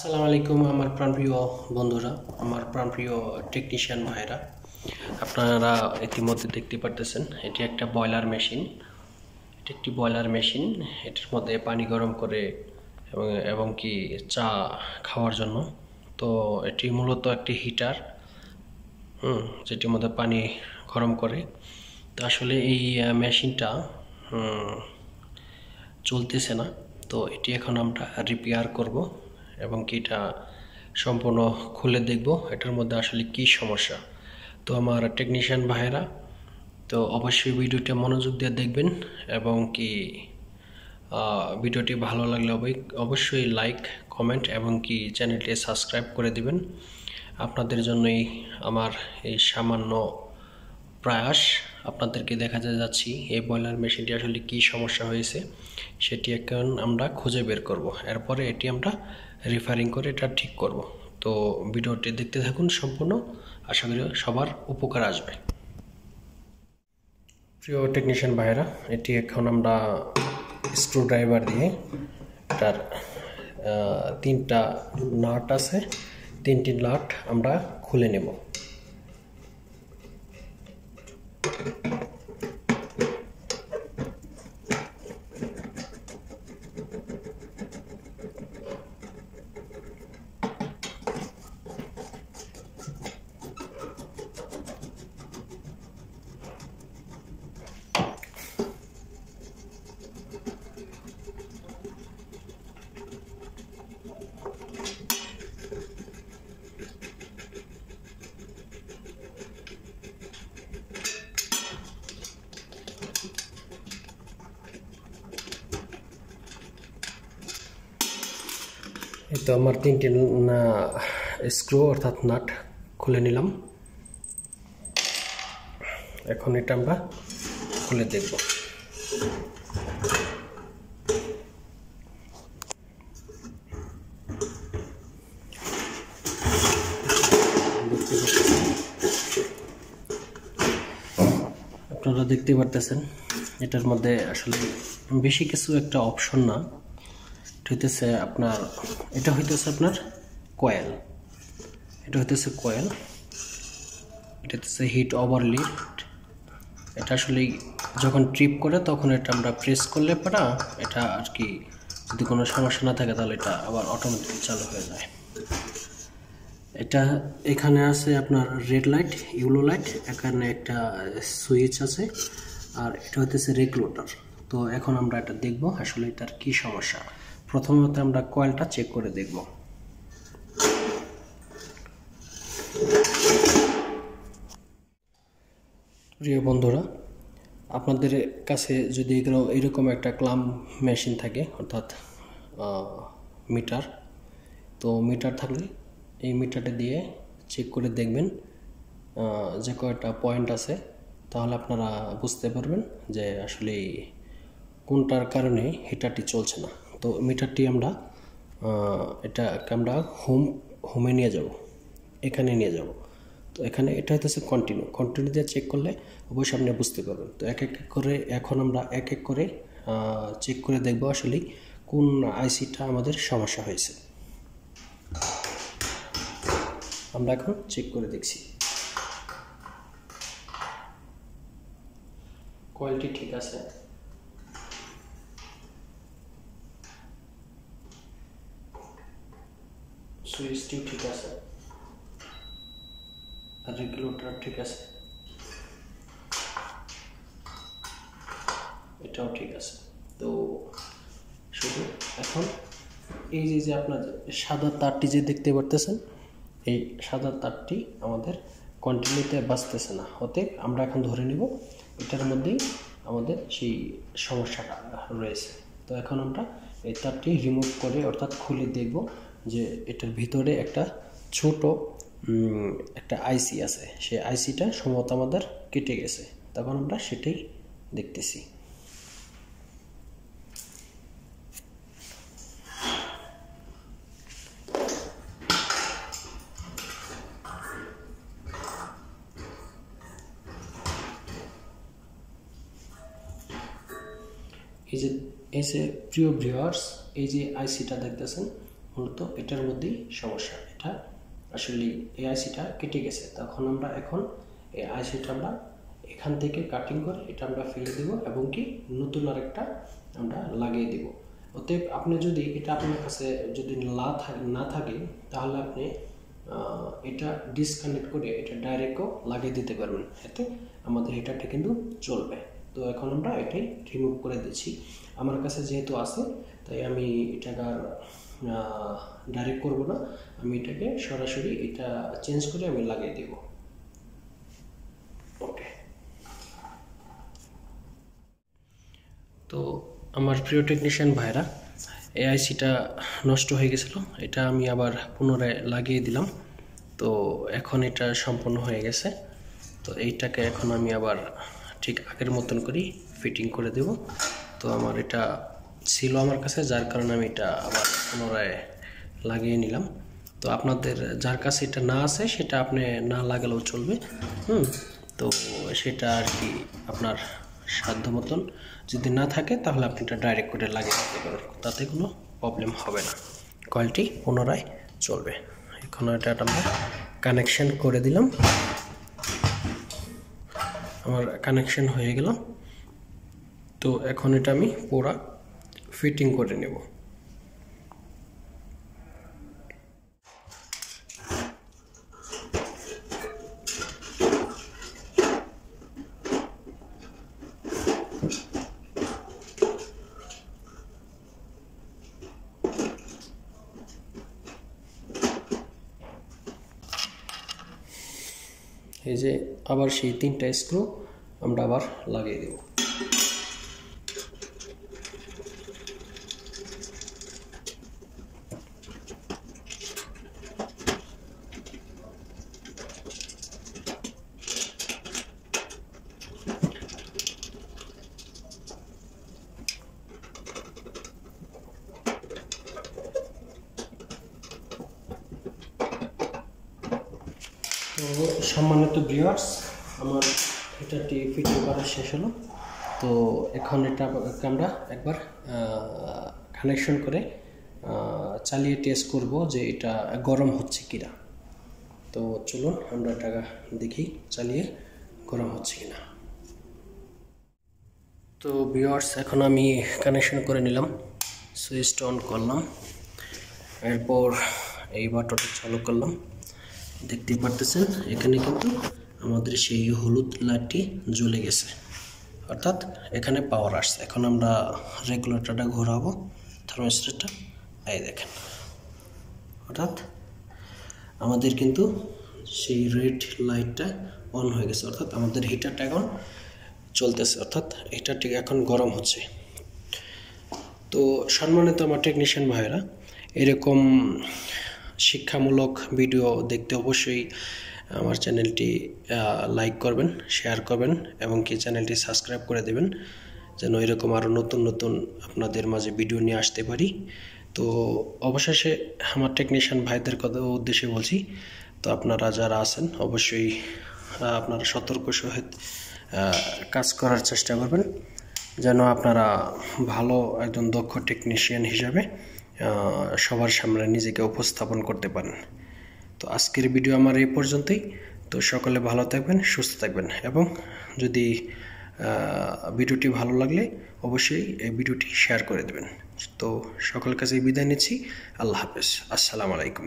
আসসালামু আলাইকুম আমার প্রাণপ্রিয় বন্ধুরা, আমার প্রাণপ্রিয় টেকনিশিয়ান ভাইরা। আপনারা ইতিমধ্যে দেখতে পারতেছেন এটি একটা বয়লার মেশিন। এটি একটি বয়লার মেশিন। এটার মধ্যে পানি গরম করে এবং কি চা খাওয়ার জন্য। তো এটি মূলত একটি হিটার, যেটির মধ্যে পানি গরম করে। তো আসলে এই মেশিনটা চলতেছে না, তো এটি এখন আমরা রিপেয়ার করব এবং কি এটা সম্পূর্ণ খুলে দেখব এটার মধ্যে আসলে কি সমস্যা। তো আমার টেকনিশিয়ান ভাইয়েরা, তো অবশ্যই ভিডিওটি মনোযোগ দিয়ে দেখবেন এবং কি ভিডিওটি ভালো লাগলে অবশ্যই লাইক, কমেন্ট এবং কি চ্যানেলটি সাবস্ক্রাইব করে দিবেন। আপনাদের জন্যই আমার এই সামান্য প্রয়াস। আপনাদেরকে দেখাতে যাচ্ছি এই বয়লার মেশিনটি আসলে কি সমস্যা হয়েছে সেটি এখন আমরা খুঁজে বের করব। এরপরে এটি আমরা রিফারিং করে এটা ঠিক করব। তো ভিডিওটি দেখতে থাকুন সম্পূর্ণ, আশা করি সবার উপকার আসবে। প্রিয় টেকনিশিয়ান ভাইয়েরা, এটি এখন আমরা স্ক্রুড্রাইভার দিয়ে এটার তিনটা নাট আছে, তিনটি নাট আমরা খুলে নেব। এই তো আমার তিনটি স্ক্রু অর্থাৎ নাট খুলে নিলাম। এখন এটা আমরা খুলে দেখব। আপনারা দেখতে পারতেছেন এটার মধ্যে আসলে বেশি কিছু একটা অপশন না। এটা হইতেছে আপনার কয়েল। এটা হইতেছে কয়েল, এটা হচ্ছে হিট ওভার লিড। এটা আসলে যখন ট্রিপ করে তখন এটা আমরা প্রেস করলে পরা এটা আর কি, যদি কোনো সমস্যা না থাকে তাহলে এটা আবার অটোমেটিক চালু হয়ে যায়। এটা এখানে আছে আপনার রেড লাইট, ইয়েলো লাইট, এখানে একটা সুইচ আছে, আর এটা হইতেছে রেগুলেটর। তো এখন আমরা এটা দেখব আসলে এটার কি সমস্যা। প্রথমত আমরা কয়েলটা চেক করে দেখব। প্রিয় বন্ধুরা, আপনাদের কাছে যদি এরকম একটা ক্লাম্প মেশিন থাকে অর্থাৎ মিটার, তো মিটার থাকলে এই মিটারটা দিয়ে চেক করে দেখবেন যে কয়টা পয়েন্ট আছে, তাহলে আপনারা বুঝতে পারবেন যে আসলে কোনটার কারণে হিটারটি চলছে না। তো মিটারটি আমরা হোমে নিয়ে যাব, এখানে নিয়ে যাব। তো এখানে এটা হচ্ছে কন্টিনিউ দিয়ে চেক করলে অবশ্যই আপনি বুঝতে পারবেন। তো এক এক করে এখন আমরা এক এক করে চেক করে দেখব আসলে কোন আইসিটা আমাদের সমস্যা হয়েছে। আমরা এখন চেক করে দেখছি। কোয়ালিটি ঠিক আছে, সুইচটিও ঠিক আছে, আর রেগুলেটর ঠিক আছে, এটাও ঠিক আছে। তো শুধু এখন এই যে আপনার সাদা তারটি যে দেখতে পারতেছেন, এই সাদা তারটি আমাদের কন্টিনিউতে বাঁচতেছে না। অতএব আমরা এখন ধরে নিব এটার মধ্যেই আমাদের সেই সমস্যাটা রয়েছে। তো এখন আমরা এই তারটি রিমুভ করে অর্থাৎ খুলে দেখব যে এটার ভিতরে একটা ছোট একটা আইসি আছে, সেই আইসিটা সম্ভবত আমাদের কেটে গেছে। তখন আমরা সেটাই দেখতেছি। এই যে প্রিয় ভিউয়ার্স, এই যে আইসিটা দেখতেছেন, মূলত এটার মধ্যেই সমস্যা। এটা আসলে এই আইসিটা কেটে গেছে, তখন আমরা এখন এই আইসিটা আমরা এখান থেকে কাটিং করে এটা আমরা ফেলে দেব এবং কি নতুন আরেকটা আমরা লাগিয়ে দেব। অতএব আপনি যদি এটা আপনার কাছে যদি না থাকে তাহলে আপনি এটা ডিসকানেক্ট করে এটা ডাইরেক্টও লাগিয়ে দিতে পারবেন, এতে আমাদের হিটারটা কিন্তু চলবে। তো এখন আমরা এটাই রিমুভ করে দিচ্ছি। আমার কাছে যেহেতু আছে তাই আমি এটাকে আর ডাইরেক্ট করব না, আমি এটাকে সরাসরি এটা চেঞ্জ করে আমি লাগিয়ে দেব। ওকে, তো আমার প্রিয় টেকনিশিয়ান ভাইরা, এই আইসিটা নষ্ট হয়ে গেছিলো, এটা আমি আবার পুনরায় লাগিয়ে দিলাম। তো এখন এটা সম্পূর্ণ হয়ে গেছে। তো এইটাকে এখন আমি আবার ঠিক আগের মতন করেই ফিটিং করে দেব। তো আমার এটা ছিল আমার কাছে, যার কারণে আমি এটা আবার পুনরায় লাগিয়ে নিলাম। তো আপনাদের যার কাছে এটা না আছে সেটা আপনি না লাগালেও চলবে। তো সেটা আর কি আপনার সাধ্য মতন, যদি না থাকে তাহলে আপনি এটা ডাইরেক্ট করে লাগিয়ে দিতে পারেন, তাতে কোনো প্রবলেম হবে না, কয়েলটি পুনরায় চলবে। এখন এটা আমরা কানেকশন করে দিলাম, আমার কানেকশন হয়ে গেল। তো এখন এটা আমি পুরা ফিটিং করে নেব। এই যে আবার সেই 3টা স্ক্রু আমরা আবার লাগিয়ে দেব। তো সম্মানিত ভিউয়ার্স, আমার এটাটি ফিটিং করা শেষ হলো। তো এখন এটা আমরা একবার কানেকশন করে চালিয়ে টেস্ট করব যে এটা গরম হচ্ছে কিনা। তো চলুন আমরা এটা দেখি চালিয়ে গরম হচ্ছে কিনা। তো ভিউয়ার্স, এখন আমি কানেকশন করে নিলাম, সুইচটা অন করলাম, এরপর এই বাটনটা চালু করলাম। দেখতে পারতেছেন এখানে কিন্তু আমাদের সেই হলুদ লাইটটি জ্বলে গেছে, অর্থাৎ এখানে পাওয়ার আসছে। এখন আমরা রেগুলেটরটা ঘোরাবো, থার্মোস্ট্যাটটা, এই দেখেন, অর্থাৎ আমাদের কিন্তু সেই রেড লাইটটা অন হয়ে গেছে, অর্থাৎ আমাদের হিটারটা এখন চলতেছে, অর্থাৎ হিটারটি এখন গরম হচ্ছে। তো সম্মানিত আমার টেকনিশিয়ান ভাইরা, এরকম শিক্ষামূলক ভিডিও দেখতে অবশ্যই আমার চ্যানেলটি লাইক করবেন, শেয়ার করবেন এবং কি চ্যানেলটি সাবস্ক্রাইব করে দেবেন, যেন এরকম আরও নতুন নতুন আপনাদের মাঝে ভিডিও নিয়ে আসতে পারি। তো অবশেষে আমার টেকনিশিয়ান ভাইদের কথা উদ্দেশ্যে বলছি, তো আপনারা যারা আছেন অবশ্যই আপনারা সতর্ক সহিত কাজ করার চেষ্টা করবেন, যেন আপনারা ভালো একজন দক্ষ টেকনিশিয়ান হিসাবে সবার সামনে নিজেকে উপস্থাপন করতে পারেন। তো আজকের ভিডিও আমার এই পর্যন্তই। তো সকলে ভালো থাকবেন, সুস্থ থাকবেন এবং যদি ভিডিওটি ভালো লাগলে অবশ্যই এই ভিডিওটি শেয়ার করে দেবেন। তো সকল কাছে বিদায় নিচ্ছি। আল্লাহ হাফেজ, আসসালামু আলাইকুম।